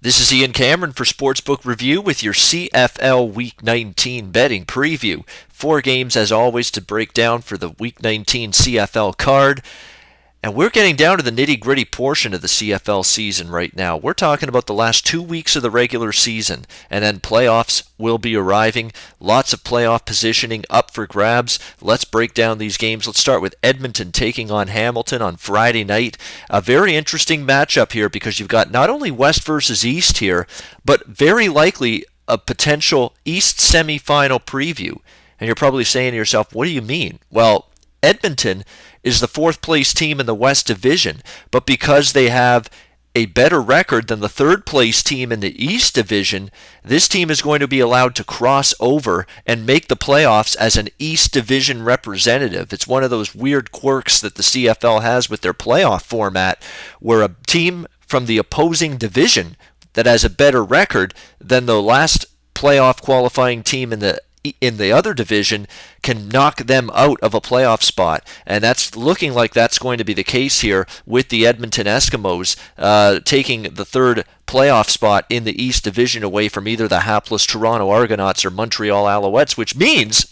This is Ian Cameron for Sportsbook Review with your CFL Week 19 betting preview. 4 games, as always, to break down for the Week 19 CFL card. And we're getting down to the nitty-gritty portion of the CFL season right now. We're talking about the last 2 weeks of the regular season, and then playoffs will be arriving. Lots of playoff positioning up for grabs. Let's break down these games. Let's start with Edmonton taking on Hamilton on Friday night. A very interesting matchup here because you've got not only West versus East here, but very likely a potential East semifinal preview. And you're probably saying to yourself, what do you mean? Well, Edmonton is the fourth place team in the West Division, but because they have a better record than the third place team in the East Division, this team is going to be allowed to cross over and make the playoffs as an East Division representative. It's one of those weird quirks that the CFL has with their playoff format, where a team from the opposing division that has a better record than the last playoff qualifying team in the other division can knock them out of a playoff spot. And that's looking like that's going to be the case here with the Edmonton Eskimos taking the third playoff spot in the East Division away from either the hapless Toronto Argonauts or Montreal Alouettes, which means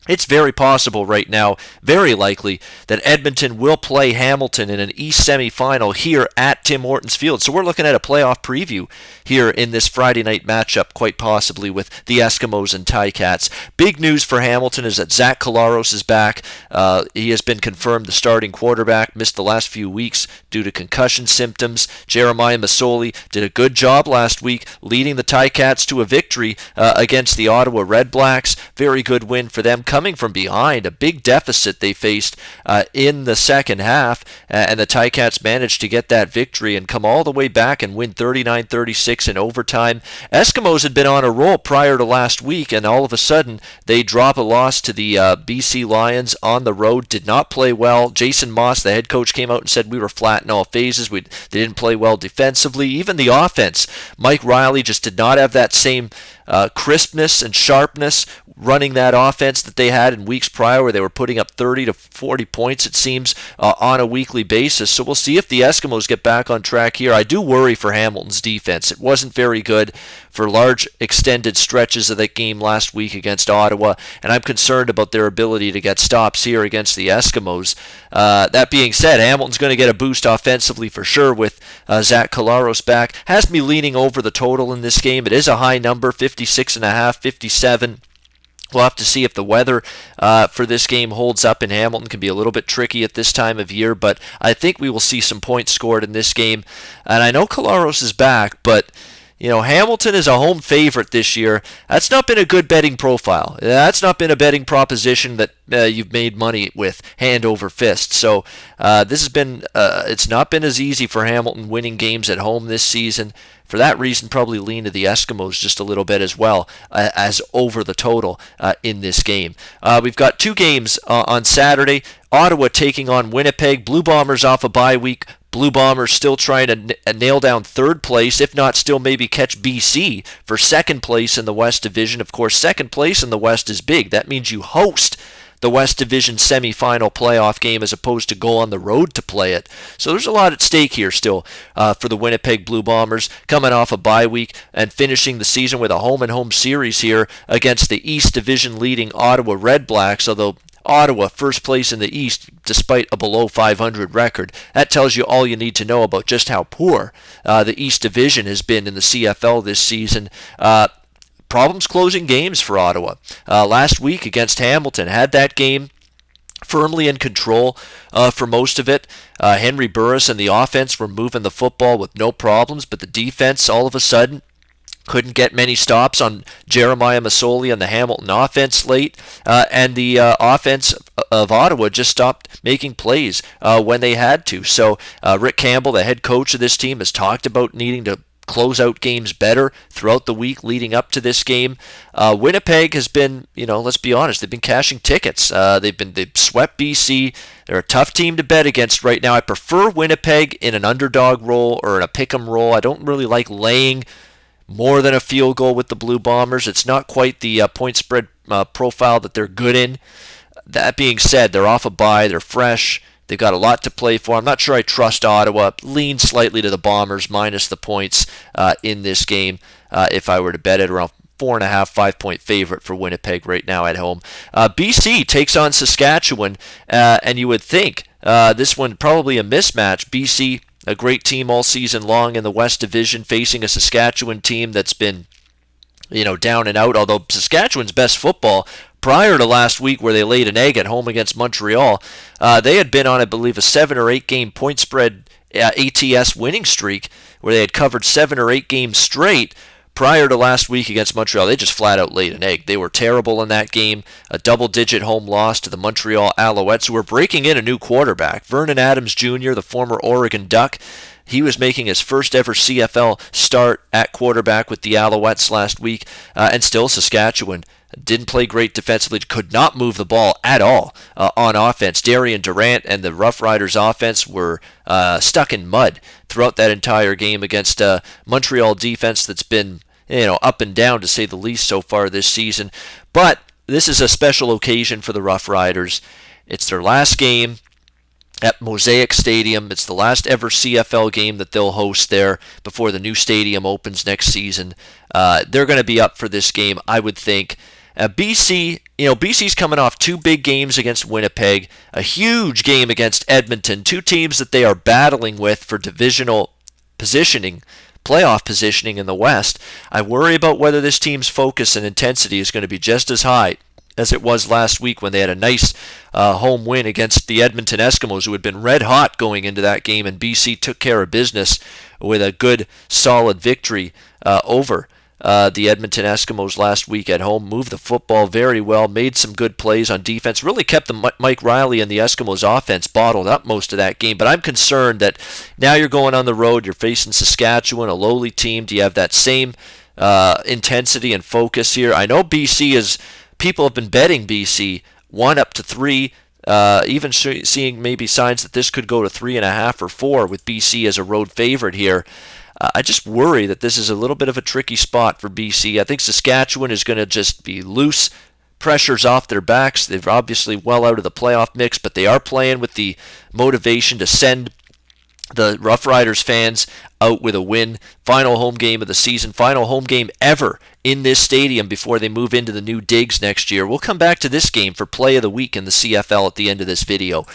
it's very possible right now, very likely, that Edmonton will play Hamilton in an East semifinal here at Tim Hortons Field. So we're looking at a playoff preview here in this Friday night matchup, quite possibly with the Eskimos and Ticats. Big news for Hamilton is that Zach Collaros is back. He has been confirmed the starting quarterback, missed the last few weeks due to concussion symptoms. Jeremiah Masoli did a good job last week leading the Ticats to a victory against the Ottawa Red Blacks. Very good win for them, coming from behind, a big deficit they faced in the second half, and the Ticats managed to get that victory and come all the way back and win 39-36 in overtime. Eskimos had been on a roll prior to last week, and all of a sudden they drop a loss to the BC Lions on the road. Did not play well. Jason Moss, the head coach, came out and said we were flat in all phases. They didn't play well defensively. Even the offense, Mike Riley just did not have that same crispness and sharpness running that offense that they had in weeks prior, where they were putting up 30 to 40 points, it seems, on a weekly basis. So we'll see if the Eskimos get back on track here. I do worry for Hamilton's defense. It wasn't very good for large extended stretches of that game last week against Ottawa, and I'm concerned about their ability to get stops here against the Eskimos. That being said, Hamilton's going to get a boost offensively for sure with Zach Collaros back. Has me leaning over the total in this game. It is a high number, 56.5, 57. We'll have to see if the weather for this game holds up in Hamilton. Can be a little bit tricky at this time of year, but I think we will see some points scored in this game. And I know Collaros is back, but Hamilton is a home favorite this year. That's not been a good betting profile. That's not been a betting proposition that you've made money with hand over fist. So this has been, it's not been as easy for Hamilton winning games at home this season. For that reason, probably lean to the Eskimos just a little bit as well as over the total in this game. We've got 2 games on Saturday. Ottawa taking on Winnipeg. Blue Bombers off a bye week. Blue Bombers still trying to nail down third place, if not still maybe catch BC for second place in the West Division. Of course, second place in the West is big. That means you host the West Division semifinal playoff game as opposed to go on the road to play it. So there's a lot at stake here still for the Winnipeg Blue Bombers, coming off a bye week and finishing the season with a home-and-home series here against the East Division leading Ottawa Red Blacks, although Ottawa first place in the East despite a below 500 record. That tells you all you need to know about just how poor the East Division has been in the CFL this season. Problems closing games for Ottawa. Last week against Hamilton, had that game firmly in control for most of it. Henry Burris and the offense were moving the football with no problems, but the defense all of a sudden couldn't get many stops on Jeremiah Masoli and the Hamilton offense late, and the offense of Ottawa just stopped making plays when they had to. So Rick Campbell, the head coach of this team, has talked about needing to close out games better throughout the week leading up to this game. Winnipeg has been, let's be honest, they've been cashing tickets. They've swept BC. They're a tough team to bet against right now. I prefer Winnipeg in an underdog role or in a pick'em role. I don't really like laying more than a field goal with the Blue Bombers. It's not quite the point spread profile that they're good in. That being said, they're off a bye. They're fresh. They've got a lot to play for. I'm not sure I trust Ottawa. Lean slightly to the Bombers minus the points in this game if I were to bet it. Around 4.5, 5-point favorite for Winnipeg right now at home. BC takes on Saskatchewan, and you would think this one probably a mismatch. BC, a great team all season long in the West Division, facing a Saskatchewan team that's been down and out, although Saskatchewan's best football prior to last week where they laid an egg at home against Montreal, they had been on, I believe, a 7 or 8 game point spread ATS winning streak where they had covered 7 or 8 games straight prior to last week against Montreal. They just flat out laid an egg. They were terrible in that game, a double-digit home loss to the Montreal Alouettes, who were breaking in a new quarterback. Vernon Adams Jr., the former Oregon Duck, he was making his first ever CFL start at quarterback with the Alouettes last week, and still Saskatchewan didn't play great defensively, could not move the ball at all on offense. Darian Durant and the Rough Riders offense were stuck in mud throughout that entire game against a Montreal defense that's been up and down to say the least so far this season. But this is a special occasion for the Rough Riders. It's their last game at Mosaic Stadium. It's the last ever CFL game that they'll host there before the new stadium opens next season. They're going to be up for this game, I would think. BC's coming off 2 big games against Winnipeg, a huge game against Edmonton, 2 teams that they are battling with for divisional positioning, playoff positioning in the West. I worry about whether this team's focus and intensity is going to be just as high as it was last week when they had a nice home win against the Edmonton Eskimos, who had been red hot going into that game, and BC took care of business with a good, solid victory over the Edmonton Eskimos last week at home. Moved the football very well, made some good plays on defense, really kept the Mike Riley and the Eskimos offense bottled up most of that game. But I'm concerned that now you're going on the road, you're facing Saskatchewan, a lowly team. Do you have that same intensity and focus here? I know BC is, people have been betting BC 1 up to 3, even seeing maybe signs that this could go to 3.5 or 4 with BC as a road favorite here. I just worry that this is a little bit of a tricky spot for BC. I think Saskatchewan is going to just be loose. Pressure's off their backs. They're obviously well out of the playoff mix, but they are playing with the motivation to send the Rough Riders fans out with a win. Final home game of the season, final home game ever in this stadium before they move into the new digs next year. We'll come back to this game for play of the week in the CFL at the end of this video.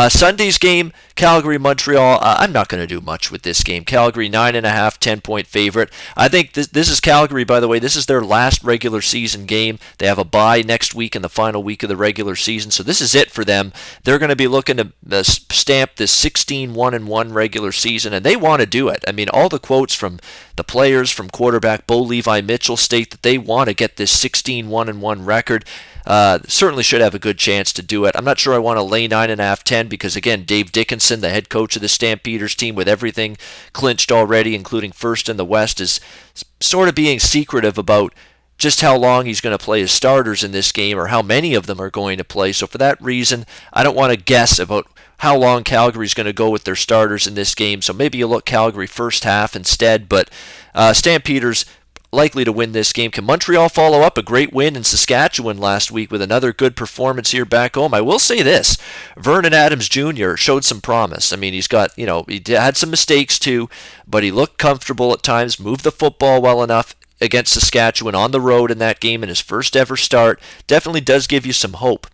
Sunday's game, Calgary-Montreal. I'm not going to do much with this game. Calgary 9.5, 10-point favorite. I think this is Calgary, by the way. This is their last regular season game. They have a bye next week in the final week of the regular season, so this is it for them. They're going to be looking to stamp this 16-1-1 regular season, and they want to do it. I mean, all the quotes from the players, from quarterback Bo Levi Mitchell, state that they want to get this 16-1-1 record. Certainly should have a good chance to do it. I'm not sure I want to lay 9.5, 10 because, again, Dave Dickinson, the head coach of the Stampeders team, with everything clinched already, including first in the West, is sort of being secretive about just how long he's going to play his starters in this game or how many of them are going to play. So for that reason, I don't want to guess about how long Calgary's going to go with their starters in this game. So maybe you look Calgary first half instead, but Stampeders likely to win this game. Can Montreal follow up a great win in Saskatchewan last week with another good performance here back home? I will say this, Vernon Adams Jr. showed some promise. I mean, he's got, he had some mistakes too, but he looked comfortable at times, moved the football well enough against Saskatchewan on the road in that game in his first ever start. Definitely does give you some hope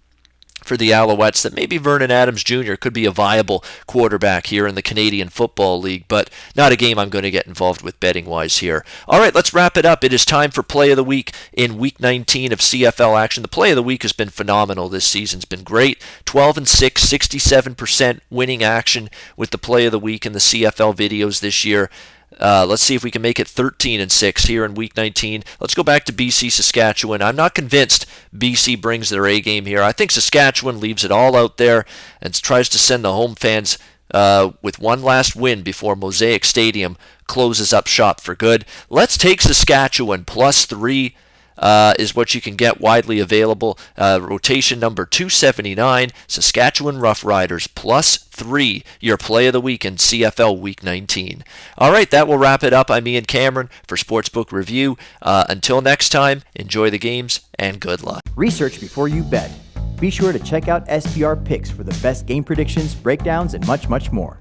for the Alouettes that maybe Vernon Adams Jr. could be a viable quarterback here in the Canadian Football League, but not a game I'm going to get involved with betting-wise here. All right, let's wrap it up. It is time for Play of the Week in Week 19 of CFL action. The Play of the Week has been phenomenal this season. It's been great. 12-6, 67% winning action with the Play of the Week in the CFL videos this year. Let's see if we can make it 13-6 here in Week 19. Let's go back to BC Saskatchewan. I'm not convinced BC brings their A game here. I think Saskatchewan leaves it all out there and tries to send the home fans with one last win before Mosaic Stadium closes up shop for good. Let's take Saskatchewan +3. Is what you can get widely available. Rotation number 279, Saskatchewan Roughriders +3, your play of the week in CFL Week 19. All right, that will wrap it up. I'm Ian Cameron for Sportsbook Review. Until next time, enjoy the games and good luck. Research before you bet. Be sure to check out SPR Picks for the best game predictions, breakdowns, and much, much more.